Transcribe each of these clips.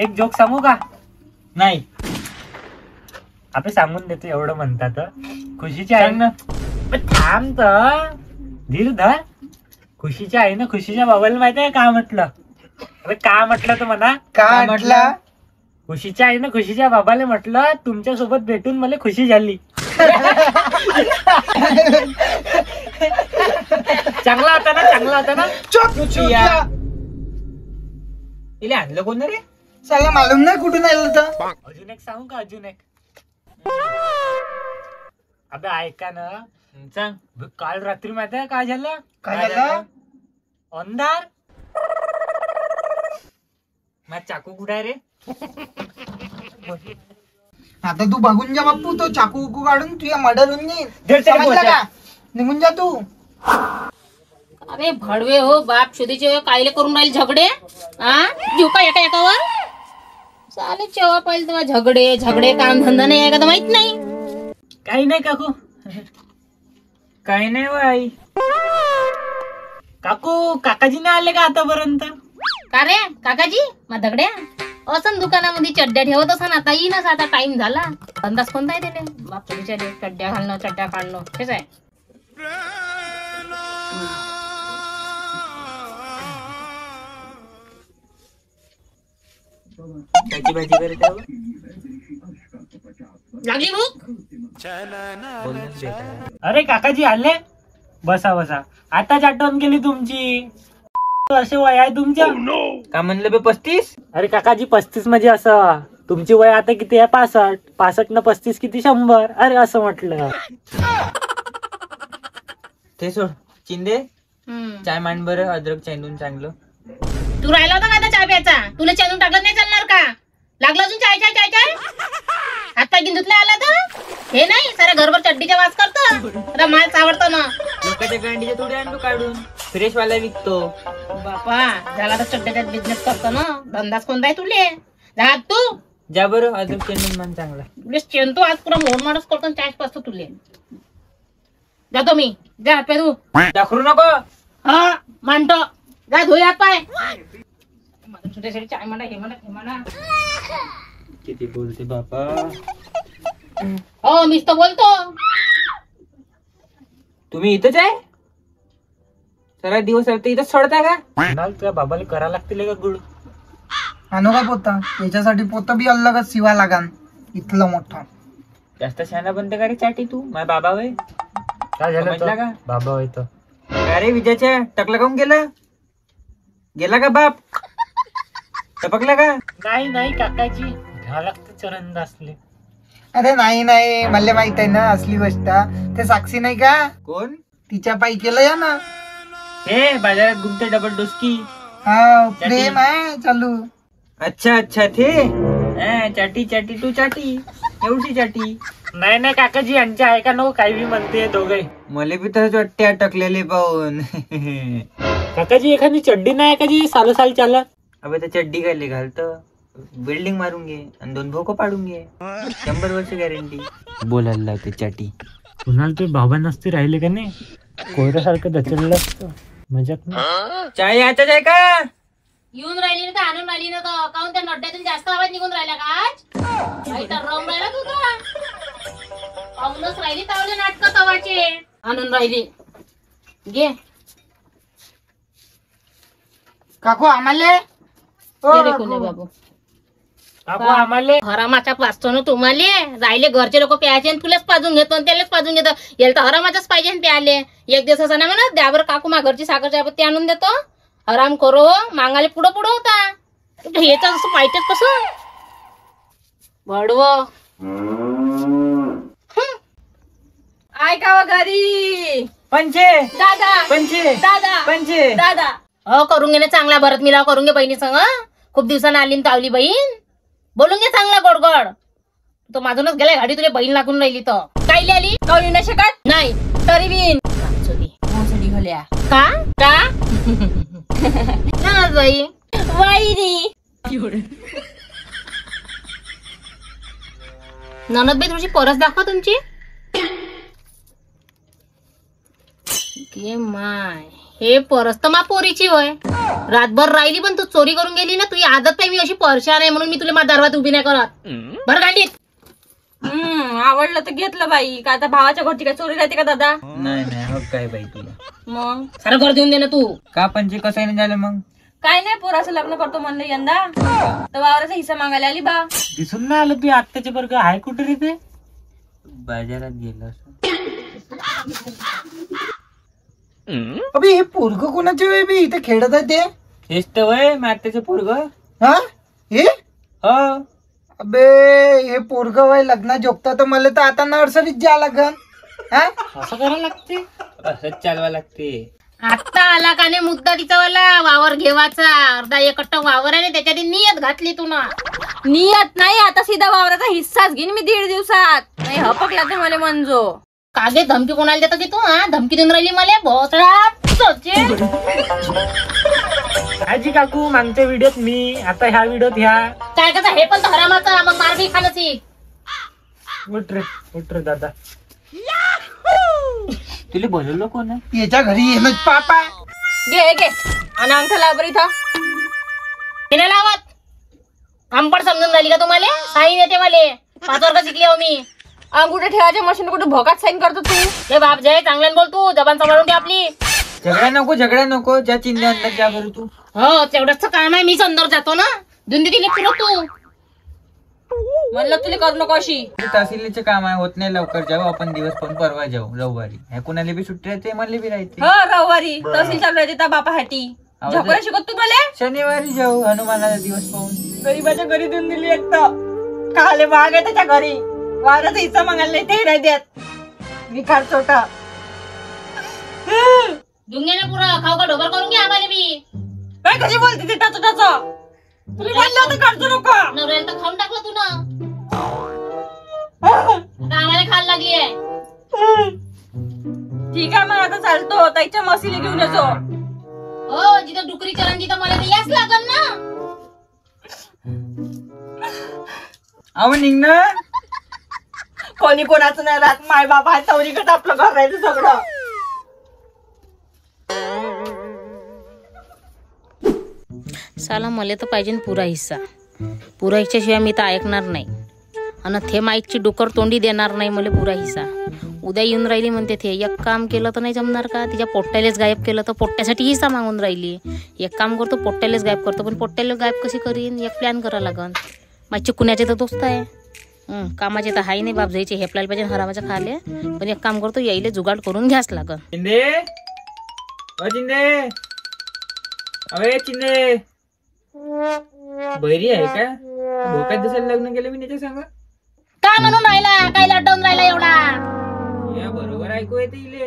एक जोक सांगू का? नाही. आपण सांगून देतो एवढं म्हणतात. खुशीची आई ना थांब तर धीर धर. खुशीच्या आई ना खुशीच्या बाबाला माहिती आहे का म्हटलं? अरे का म्हटलं तर म्हणा. काय म्हटलं? खुशीच्या आई ना खुशीच्या बाबाला म्हटलं तुमच्या सोबत भेटून मला खुशी झाली. चांगला होता ना, चांगला होता ना. इले आणलं कोण रे? साला मालूम नाही कुठून आलं तर. अजून एक सांगू का? अजून एक. अबे ऐका ना, सांग. काल रात्री माहिती आहे काय झालं? काय झालं? अंधार. माझा चाकू कुठे आहे रे? आता तू बघून जा बाप्पू, तो चाकू उकू काढून तुझ्या मर्डर होऊन दे, समजलं का? निघून जा तू. अरे भडवे हो बाप शोधीचे कायले करून राहील झगडे. जीव का एका एकावर चाले चेवा पाहिजे तेव्हा झगडे काम धंदा नाही आहे का माहित नाही. काही नाही काकू, काही नाही बाई. काकू काकाजी नाही आले का आतापर्यंत? का रे काकाजी मग दगड्या असं दुकानामध्ये चड्ड्या ठेवत असं आता येईनच. आता टाइम झाला. अंदाज कोणता आहे त्याने बाप बिचारे चड्ड्या घालणं चड्ड्या काढणं हेच आहे. त्याची भाजी करत आहे. लागली भूक. बोलणंच बेकार. अरे काकाजी आले. बसा बसा. आताच आठवण केली तुमची. असे वय आहे तुमच्या. का म्हणलं बे 35? अरे काकाजी 35 म्हणजे असं तुमची वय आता किती आहे? 65. 65 न 35 किती? 100. अरे असं म्हटलं. ते सोड. चिंदे चाय मांड बरं. अद्रक चेंदून चांगलं. तू राहिला होता का आता चहा प्यायचा? तुला चेंदून टाकलं नाही चालणार का? लागलं अजून चाय चाय चाय चाय. आता गिंदुतला आला तर हे नाही सारा घरभर चड्डीचा वास करतो. आता माल आवडतो ना. लोकांच्या गांडीच्या थोडी आणतो काढून. फ्रेश वाला विकतो. बापा झाला तर चड्ड्याचा बिझनेस करतो ना. धंदाच कोणता आहे तुले? जा तू. जा बरं. अद्रक चेंदून मान चांगला. तुले चेंदतो आज पुरा मोडमाडच करतो चाय पाचतो तुले. जातो मी. जा हात पाय धु. दाखवू नको. हा मांडतो. जा धुई हात पाय. छोट्यासाठी चाय म्हणा हे म्हणा. किती बोलते बापा. हो मीच तर बोलतो. तुम्ही इथंच आहे? सगळा दिवस इथंच सोडता का? म्हणाल तुझ्या बाबाला करा लागतील का गुड? आणू का पोता? त्याच्यासाठी पोत बी अलगच शिवा लागान. इथलं मोठं. जास्त शहाणा बनते का रे चाटी तू? माझा बाबा वय. काय झालं समजला का? बाबा होय तर. अरे विजयच्या टकला काऊन गेला का बाप? टपकला का? नाही काकाजी घ्या लागते चरण असले. अरे नाही मला माहित आहे ना असली गोष्ट. ते साक्षी नाही का? कोण? तिच्या पायी केलं या ना. हे बाजारात गुंते डबल डोसकी. हा प्रेम आहे चालू. अच्छा ते चाटी टू चाटी. एवढी चाटी. नाही काकाजी यांच्या आहे का नको काही बी म्हणते दोघे. मला बी तसंच वाटते अटकलेले पाहून. काकाजी एखादी चड्डी नाही का जी साल चालत? अबे तर चड्डी घाले घालत. बिल्डिंग मारून घे आणि 2 भोकं पाडून घे. 100 वर्ष गॅरंटी. बोलायला लावते चाटी. पुन्हा ते बाबा नसते राहिले का नाही कोयऱ्यासारखं दचरलं असतं. मजाक नाही. चाय आताच आहे का? येऊन राहिली ना तर आणून राहिली ना तर काऊन त्या नड्ड्यातून जास्त आवाज निघून राहिला का आज? काही तर रम राहिला तू तर. पाहूनच राहिली तावले नाटक तवाचे. आणून राहिली. घे काकू आम्हाला. रे कोणी बाबू काकू आम्हाला हरामाचा पाचतो ना तुम्हाला. राहिले घरचे लोक प्यायचे आणि तुलाच पाजून घेतो आणि त्यालाच पाजून घेतो. याला तर हरामाचाच पाहिजे प्याले. एक दिवस असं नाही म्हणत द्यावर काकू मा घरची साखर चायपत्ती आणून देतो. आराम करो मागाले पुढं होता. हेच असं पाहिजेच कसं भडव. ऐकावं घरी पंचे दादा हो करून घे ना चांगला. भरत मिलाव करून घे बहिणी संग. खूप दिवसानं आली ना तावली बहीण. बोलून घे चांगला गोड. तो माझूनच गेलाय गाडी तुला बहीण लागून राहिली तर. कायली आली कळू नाही शकत नाही तरी बिन घाल्या का बाई ननद बाई तुमची परस दाखवा तुमची. माय हे परस तर मा पोरीची होय. रातभर राहिली पण तू चोरी करून गेली ना. तुझी आदत नाही मी अशी परशान आहे म्हणून मी तुला माझ्या दरवाजात उभी नाही करत. बरं गांडीत. आवडलं तर घेतलं बाई. का आता भावाच्या घरची काय चोरी राहते का दादा? नाही नाही हो काय बाई तुला. मग सारं घर देऊन दे ना तू. का पंचे कसं नाही झालं मग? काय नाही पोराचं लग्न करतो म्हणलं यंदा तर वावराचा हिस्सा मागायला आली बा. दिसून नाही आलं तू आत्ताचे बरं आहे कुठे रे ते? बाजारात गेलो असं. अबे हे पोरग कोणाचे वे बी इथे खेळत आहे ते? हेच तर वय मॅथचं पोरग. हा हे हो अबे हे पोरग वय लग्ना जोगता तर मला तर आता नर्सरीत जा लागन. हा असं करायला लागते. असंच चालवा लागते. आता आला का नाही मुद्दा तिचा वाला वावर घेवाचा. अर्धा एकट्टा वावर आहे ना त्याच्यात नियत घातली तू ना. नियत नाही आता सीधा वावराचा हिस्साच घेईन मी 1.5 दिवसात. नाही हपकला ते मला मंजो. कागे धमकी कोणाला देतो की तू? हा धमकी देऊन राहिली मला भोसड्यात. आजी काकू मागच्या व्हिडिओत मी आता ह्या व्हिडिओत ह्या. काय कसं हे पण तर हरामाचा मग मारबी खाण्याची. उठ रे दादा. तुला बोलवलं कोण आहे? याच्या घरी येणं पाप आहे. घे घे आणि अंगठा लाव बरं इथं. तिने लावत अंपड समजून राहिली का तुम्हाला? साईन येते मला 5 वर्ष शिकली हो मी. अंगुठे ठेवायच्या मशीन कुठे भोकात साईन करतो तू? हे बाप जय चांगल्यानं बोल तू. जबान सांभाळून घे आपली. झगडा नको ज्या चिंध्या अंदर जा करू तू. हो तेवढंच काम आहे. मीच अंदर जातो ना. धुंदी दिली फिरत तू म्हणलं तुला करू नको अशी. तहसीलचे काम आहे होत नाही लवकर. जाऊ आपण दिवस पण परवा जाऊ रविवारी. ह्या कुणाला बी सुट्टी राहते मला बी राहते. हो रविवारी तहसील चालू राहते त्या बापासाठी. झोपडा शिकत तू मला. शनिवारी जाऊ हनुमानाचा दिवस पाहून. गरीबाच्या घरी देऊन दिली एक तर. खाले माग आहे त्याच्या घरी. वावराचा हिस्सा मागायला नाही ते नाही देत. विकार छोटा दुंगे ना पुरं खाऊ का ढोबर करून घ्या आम्हाला बी. काय कशी बोलते ते टाच टाच. तुम्ही म्हणलं होतं करतो नको. नवऱ्याला तर खाऊन टाकलं तू ना. आम्हाला खायला लागली आहे. ठीक आहे मग आता चालतो. ताईच्या मशीने घेऊन येतो. हो जिथं डुकरी चरण तिथं मला तर याच लागल ना. अहो निघणार कोणी कोणाचं नाही राहत. माय बाबा आहे तवरीकडे आपलं घर राहायचं सगळं. साला मला तर पाहिजे पुरा हिस्सा. पुरा हिस्साशिवाय मी तर ऐकणार नाही. आणि ते माईकची डुकर तोंडी देणार नाही मला पुरा हिस्सा. उद्या येऊन राहिली म्हणते ते. एक काम केलं तर नाही जमणार का? तिच्या पोट्ट्यालेच गायब केलं तर पोट्ट्यासाठी हिस्सा मागून राहिली. एक काम करतो पोट्ट्यालेच गायब करतो. पण पोट्ट्याला गायब कशी करीन? एक प्लॅन करावं लागन. माझी कुण्याचे तर दोस्त आहे. कामाचे तर हाय नाही बाप जायचे हेपलायला पाहिजे हरामाच्या खाले. पण एक काम करतो यायले जुगाड करून घ्यास लागन. चिंदे चिंदे अरे चिंदे बहिरी आहे का? भोकात दिसायला लग्न केलं मी त्याच्या सांगा. काय म्हणून राहिला? काय लटवून राहिला एवढा? या बरोबर ऐकू येते इले.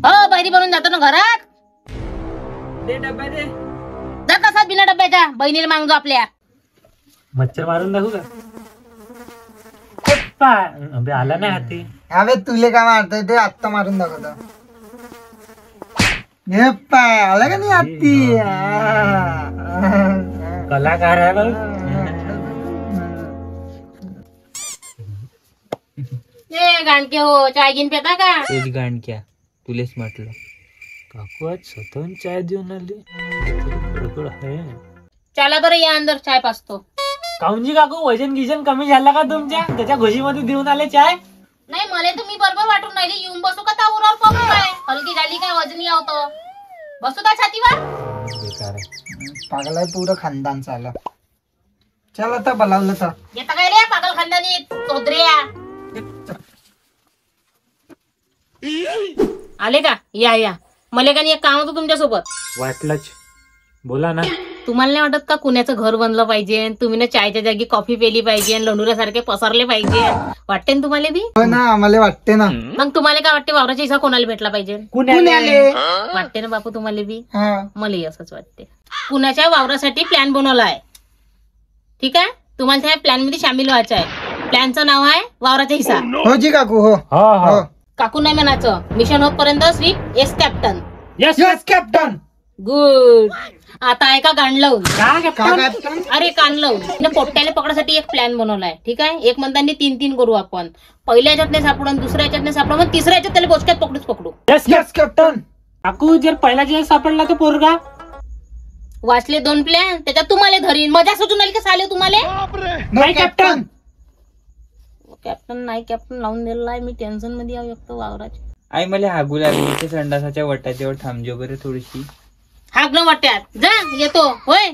हो बहिरी बनून जातो ना घरात. दे डब्बा दे. जात असात बिना डब्याच्या. बहिणीला मागतो आपल्या. मच्छर मारून दाखवू का? अबे आला नाही हाती. अबे तुले काय मारतोय ते आत्ता मारून दाखवतो. हे पाय आला का नाही आत्ती? कलाकार आहे बघ. गाणके हो चाय घेऊन पेता का? तुझी गांडक्या तुलेच म्हटलं. काकू आज स्वतःहून चाय देऊन आली. गडबड आहे. चला बरं या अंदर चाय पाचतो. काऊनजी काकू वजन गिजन कमी झाला का तुमच्या? त्याच्या घोशीमध्ये देऊन आले चाय. नाही मला तर मी बरोबर वाटून राहिली. येऊन बसू का तावरावर पाहू काय? हलकी झाली काय वजनी आवतो. बसू का छातीवर? बेकार आहे. पागल आहे पुरं खानदान चाललं. चल आता बोलावलं तर येता काय रे पागल खानदानी चौधऱ्या? आले का? या या. मला का एक काम होतं तुमच्या सोबत. वाटलंच. बोला ना. तुम्हाला नाही वाटत का कुणाचं घर बनलं पाहिजे? तुम्ही ना चायच्या जागी कॉफी पेली पाहिजे. लंडुऱ्यासारखे पसरले पाहिजे. वाटते ना तुम्हाला बी? हो ना आम्हाला वाटते ना. मग तुम्हाला काय वाटते वावराचा हिस्सा कोणाला भेटला पाहिजे? पुण्याले. वाटते ना बापू तुम्हाला बी? हा मलाही असंच वाटते. कुणाच्या वावरासाठी प्लॅन बनवला आहे. ठीक आहे तुम्हाला त्या प्लॅन मध्ये सामील व्हायचं आहे. प्लॅनचं नाव आहे वावराचा हिस्सा. हो जी काकू हो हो हो. काकू नाही म्हणायचं. मिशन होतपर्यंत sweep s captain. Yes yes captain. Good. आता ऐका कान लावून. का कॅप्टन? अरे कान लावून. पोट्ट्याला पकडासाठी एक प्लॅन बनवलाय. ठीक आहे एक म्हणताना 3-3 करू आपण. पहिल्या याच्यात नाही सापडून दुसऱ्या याच्यात नाही सापडून मग तिसऱ्या याच्यात त्याला बोचक्यात पकडूच पकडू. Yes yes captain. काकू जर पहिला जे सापडला तो पोरगा वाचले 2 प्लॅन त्याच्यात तुम्हाला धरीन मजा सुटून आली का साले तुम्हाला नाही कॅप्टन. कॅप्टन नाही कॅप्टन लावून दिलेला आहे मी टेन्शन मध्ये आहे एक तर वावराची आई मला हागू लागली ते संडासाच्या वटाच्यावर थांबजो बरं थोडीशी. हागणं वाट्यात जा येतो होय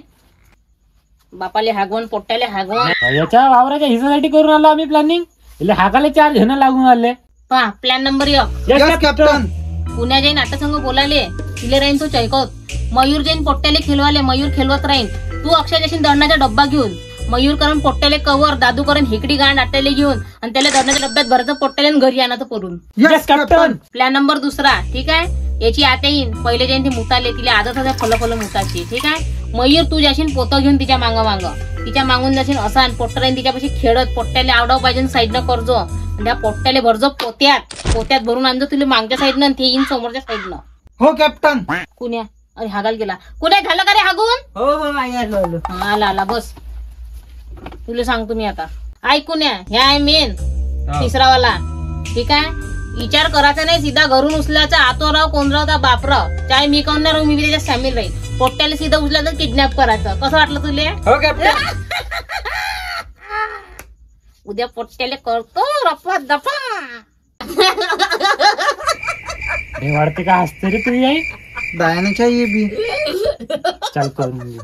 बापाले हागवण पोट्याले हागवण याच्या वावराच्या हिस्सासाठी करून आलो आम्ही प्लॅनिंग. એટલે हागाले 4 जण लागून आले. पहा प्लॅन नंबर 1 यस कॅप्टन. पुण्या जाईन नाट्यसंघ बोलाले तिले राहीन तो चैकवत मयूर जाईन पोट्ट्याले खेळवाले मयूर खेळवत राहीन तू अक्षय जाशील दर्णाचा डब्बा घेऊन मयूर करून पोट्ट्याले कवर दादू करून हिकडी गांड आट्याले घेऊन आणि त्याला दर्णाच्या डब्यात भरायचं पोट्ट्याले आणि घरी आणायचं करून. Yes captain. प्लॅन नंबर 2 ठीक आहे याची आता येईन पहिले जाईन ती मुताले तिला आदत होत्या फल मुताची ठीक आहे. मयूर तू जाशील पोतं घेऊन तिच्या मांग तिच्या मागून जाशील असा आणि पोट्टा राहीन तिच्यापाशी खेळत पोट्ट्याले आवडाव पाहिजे साईडनं करजो आणि त्या पोट्ट्याले भरजो पोत्यात भरून आणजो तुला मागच्या साईडनं आणि ते येईन समोरच्या साईडनं. हो कॅप्टन. कुण्या अरे हागाल गेला कुण्या झालं का रे हागून हो आई आलो. आला बस तुला सांगतो मी आता ऐकून या ह्या आहे मेन 3रा वाला ठीक आहे. विचार करायचा नाही सीधा घरून उचलायचा आतो राव कोण राव त्या बापराव चाहे मी कोण राहू मी त्याच्यात सामील राहील पोट्ट्याला सीधा उचलायचं किडनॅप करायचं कसं वाटलं तुला. हो कॅप्टन. उद्या पोट्ट्याला करतो रफा दफा. हे वाढते का हसते रे तुझी आई. दायाने चाहिए भी. चल करून घेऊ.